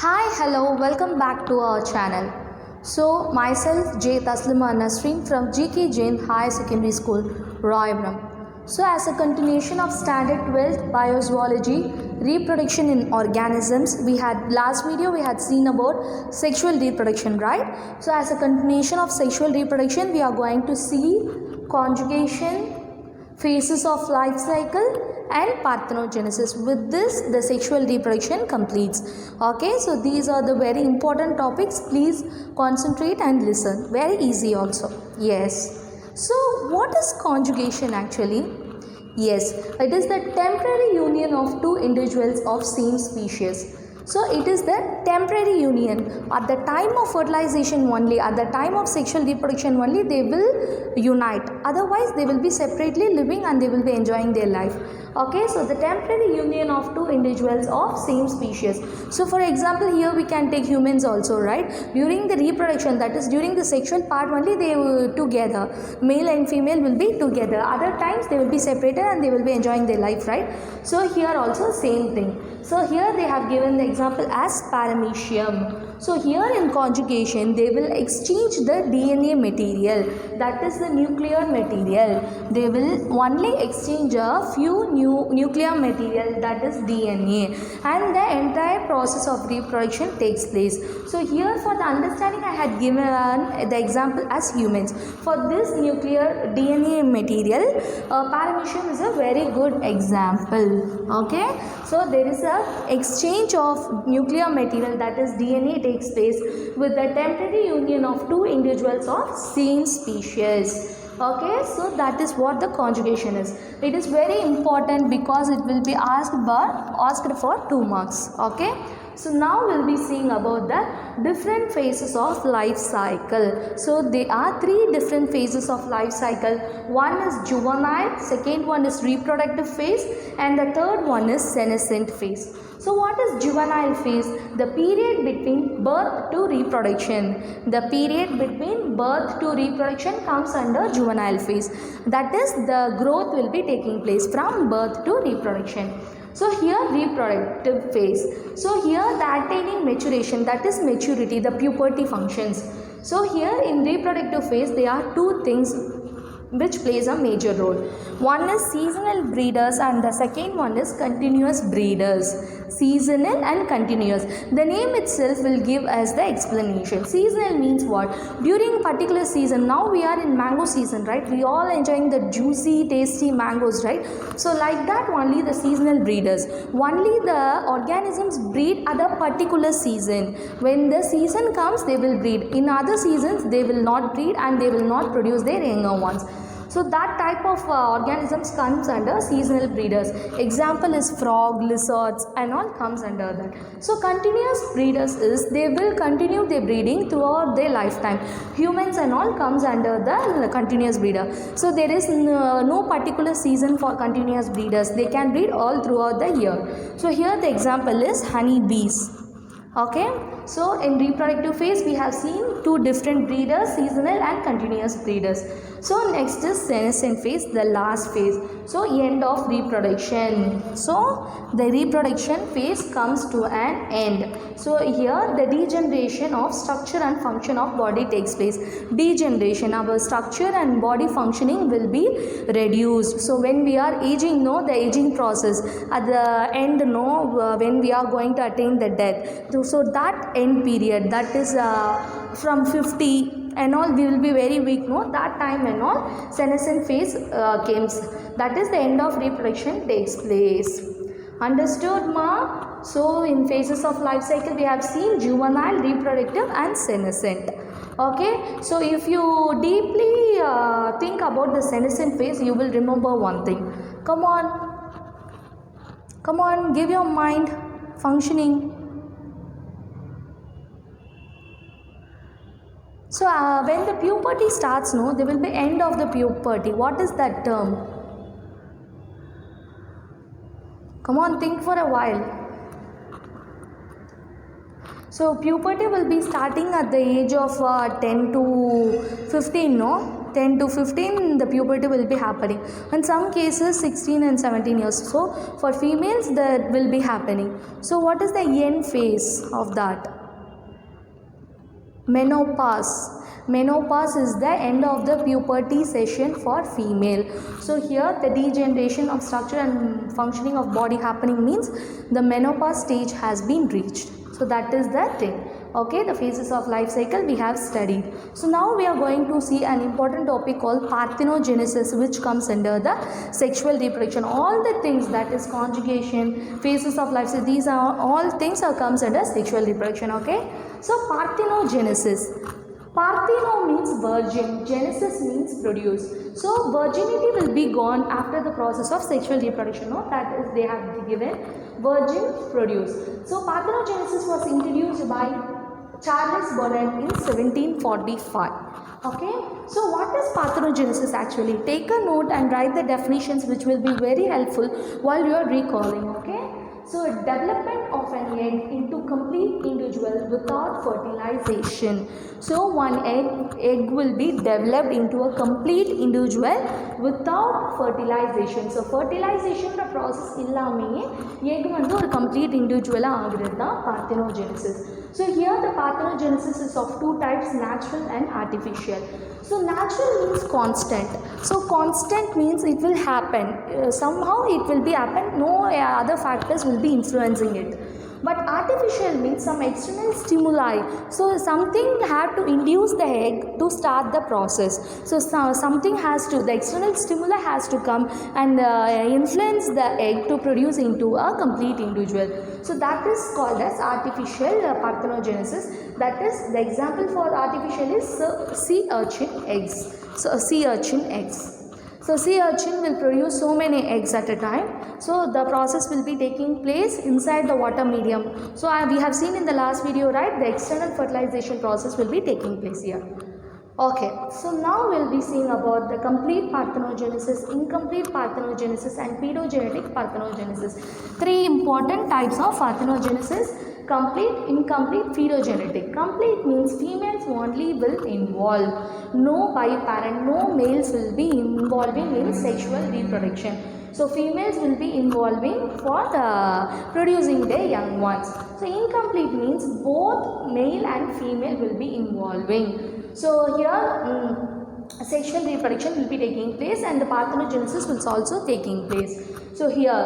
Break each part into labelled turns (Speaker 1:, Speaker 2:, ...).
Speaker 1: Hi, hello, welcome back to our channel. So, myself J. Taslima Nasreen from GK Jain High Secondary School, Royabram. So, as a continuation of Standard 12th Biozoology, reproduction in organisms, we had last video we had seen about sexual reproduction, right? So, as a continuation of sexual reproduction, we are going to see conjugation, phases of life cycle and parthenogenesis. With this the sexual reproduction completes. Okay, so these are the very important topics. Please concentrate and listen. Very easy also. Yes. So what is conjugation actually? Yes, it is the temporary union of two individuals of same species. So it is the temporary union. At the time of fertilization only, at the time of sexual reproduction only, they will unite. Otherwise, they will be separately living and they will be enjoying their life. Okay, so the temporary union of two individuals of same species. So for example, here we can take humans also, right? During the reproduction, that is during the sexual part only, they will together. Male and female will be together. Other times they will be separated and they will be enjoying their life, right? So here also same thing. So here they have given the example as paramecium. So here in conjugation they will exchange the DNA material, that is the nuclear material. They will only exchange a few new nuclear material, that is DNA, and the entire process of reproduction takes place. So here for the understanding I had given the example as humans. For this nuclear DNA material, paramecium is a very good example. Okay, so there is a exchange of nuclear material, that is DNA, takes place with the temporary union of two individuals of same species. Okay, so that is what the conjugation is. It is very important because it will be asked for 2 marks. Okay, so now we'll be seeing about the different phases of life cycle. So there are 3 different phases of life cycle. One is juvenile, second one is reproductive phase, and the third one is senescent phase. So what is juvenile phase? The period between birth to reproduction. The period between birth to reproduction comes under juvenile phase. That is, the growth will be taking place from birth to reproduction. So here reproductive phase. So here the attaining maturation, that is maturity, the puberty functions. So here in reproductive phase there are 2 things which plays a major role. One is seasonal breeders and the second one is continuous breeders. Seasonal and continuous. The name itself will give us the explanation. Seasonal means what? During particular season, now we are in mango season, right? We all enjoying the juicy, tasty mangoes, right? So like that only the seasonal breeders. Only the organisms breed at a particular season. When the season comes, they will breed. In other seasons, they will not breed and they will not produce their younger ones. So that type of organisms comes under seasonal breeders. Example is frog, lizards and all comes under that. So continuous breeders is they will continue their breeding throughout their lifetime. Humans and all comes under the continuous breeder. So there is no particular season for continuous breeders. They can breed all throughout the year. So here the example is honey bees. Okay, so in reproductive phase we have seen 2 different breeders, seasonal and continuous breeders. So next is senescent phase, the last phase. So end of reproduction. So the reproduction phase comes to an end. So here the degeneration of structure and function of body takes place. Degeneration, our structure and body functioning will be reduced. So when we are aging, no, the aging process at the end, no, when we are going to attain the death. So that end period, that is from 50 and all, we will be very weak, no, that time and all senescent phase comes. That is the end of reproduction takes place. Understood, ma? So in phases of life cycle we have seen juvenile, reproductive and senescent. Okay, so if you deeply think about the senescent phase, you will remember one thing. Come on, give your mind functioning. So when the puberty starts, no, there will be end of the puberty. What is that term? Come on, think for a while. So puberty will be starting at the age of 10 to 15, no? 10 to 15 the puberty will be happening. In some cases 16 and 17 years. So for females that will be happening. So what is the end phase of that? Menopause. Menopause is the end of the puberty session for female. So here the degeneration of structure and functioning of body happening means the menopause stage has been reached. So that is the thing. Okay, the phases of life cycle we have studied. So now we are going to see an important topic called parthenogenesis, which comes under the sexual reproduction. All the things, that is conjugation, phases of life cycle, these are all things are comes under sexual reproduction. Okay, so parthenogenesis. Partheno means virgin, genesis means produce. So virginity will be gone after the process of sexual reproduction. No, that is they have given virgin produce. So parthenogenesis was introduced by Charles Bonnet in 1745. Okay, so what is parthenogenesis actually? Take a note and write the definitions, which will be very helpful while you are recalling. Okay. So development of an egg into complete individual without fertilization. So one egg will be developed into a complete individual without fertilization. So fertilization the process illame egg vandu or complete individual agirudha parthenogenesis. So here the parthenogenesis is of two types, natural and artificial. So natural means constant. So constant means it will happen. Somehow it will be happen. No other factors will be influencing it. But artificial means some external stimuli. So something had to induce the egg to start the process. So something has to, the external stimuli has to come and influence the egg to produce into a complete individual. So that is called as artificial parthenogenesis. That is, the example for artificial is sea urchin eggs. So sea urchin eggs. So sea urchin will produce so many eggs at a time. So the process will be taking place inside the water medium. So we have seen in the last video, right, the external fertilization process will be taking place here. Okay, so now we'll be seeing about the complete parthenogenesis, incomplete parthenogenesis and pedogenetic parthenogenesis. Three important types of parthenogenesis: complete, incomplete, pseudogenetic. Complete means females only will involve. No biparent, no males will be involving in sexual reproduction. So females will be involving for producing their young ones. So incomplete means both male and female will be involving. So here sexual reproduction will be taking place and the parthenogenesis will also taking place. So here,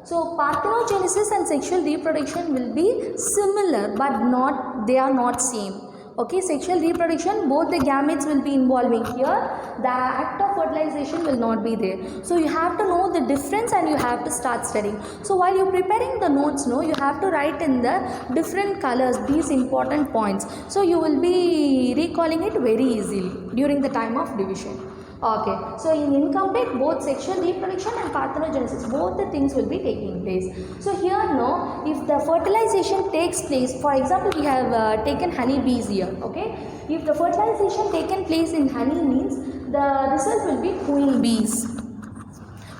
Speaker 1: so parthenogenesis and sexual reproduction will be similar but not, they are not same. Okay, sexual reproduction, both the gametes will be involving. Here the act of fertilization will not be there. So you have to know the difference and you have to start studying. So while you're preparing the notes, no, you have to write in the different colors these important points. So you will be recalling it very easily during the time of division. Okay, so in incomplete, both sexual reproduction and parthenogenesis, both the things will be taking place. So here, no, if the fertilization takes place, for example, we have taken honeybees here, okay. If the fertilization taken place in honey means the result will be queen bees.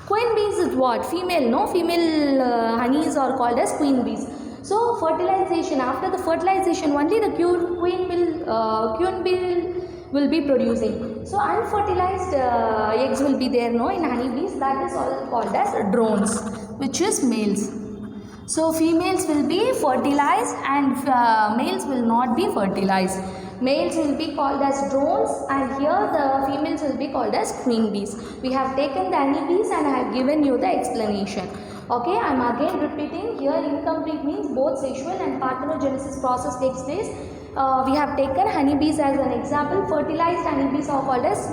Speaker 1: Queen bees is what? Female, no? Female honeys are called as queen bees. So fertilization, after the fertilization, only the queen bee will be producing. So unfertilized eggs will be there, no, in honeybees. That is all called as drones, which is males. So females will be fertilized and males will not be fertilized. Males will be called as drones and here the females will be called as queen bees. We have taken the honeybees and I have given you the explanation. Okay, I am again repeating here. Incomplete means both sexual and parthenogenesis process takes place. We have taken honeybees as an example. Fertilized honeybees are called as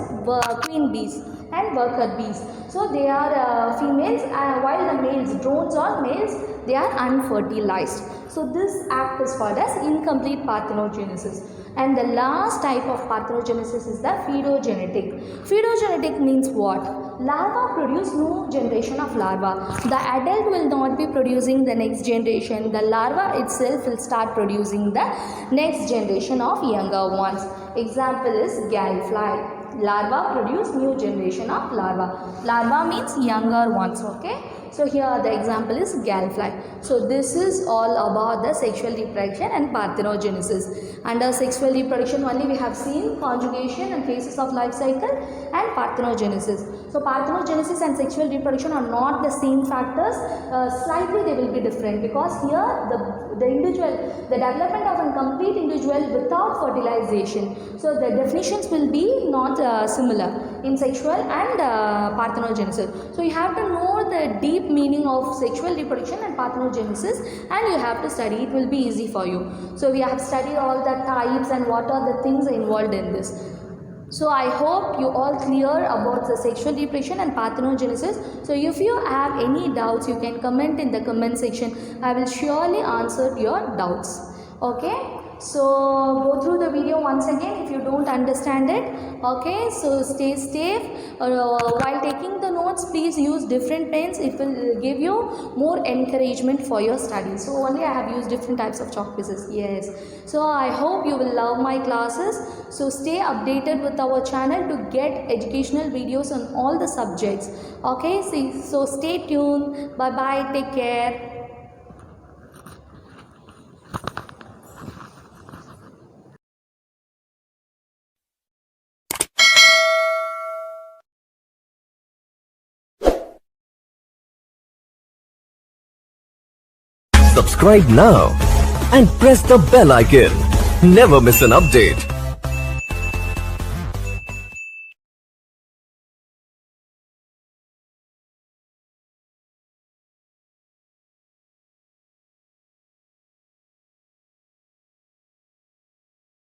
Speaker 1: queen bees and worker bees. So they are females while the males, drones or males, they are unfertilized. So this act is called as incomplete parthenogenesis. And the last type of parthenogenesis is the pseudogenetic. Pseudogenetic means what? Larva produce new generation of larva. The adult will not be producing the next generation. The larva itself will start producing the next generation of younger ones. Example is gallfly. Larva produce new generation of larva. Larva means younger ones, okay. So So here the example is gallfly. So this is all about the sexual reproduction and parthenogenesis. Under sexual reproduction only we have seen conjugation and phases of life cycle and parthenogenesis. So parthenogenesis and sexual reproduction are not the same factors. Slightly they will be different, because here the development of a complete individual without fertilization. So the definitions will be not similar in sexual and parthenogenesis. So you have to know the deep meaning of sexual reproduction and parthenogenesis, and you have to study. It will be easy for you. So we have studied all the types and what are the things involved in this. So I hope you all clear about the sexual reproduction and parthenogenesis. So if you have any doubts, you can comment in the comment section. I will surely answer your doubts. Okay. So go through the video once again if you don't understand it. Okay, so stay safe. While taking the notes, please use different pens. It will give you more encouragement for your studies. So only I have used different types of chalk pieces. Yes. So I hope you will love my classes. So stay updated with our channel to get educational videos on all the subjects. Okay, so stay tuned. Bye bye. Take care.
Speaker 2: Subscribe now and press the bell icon. Never miss an update.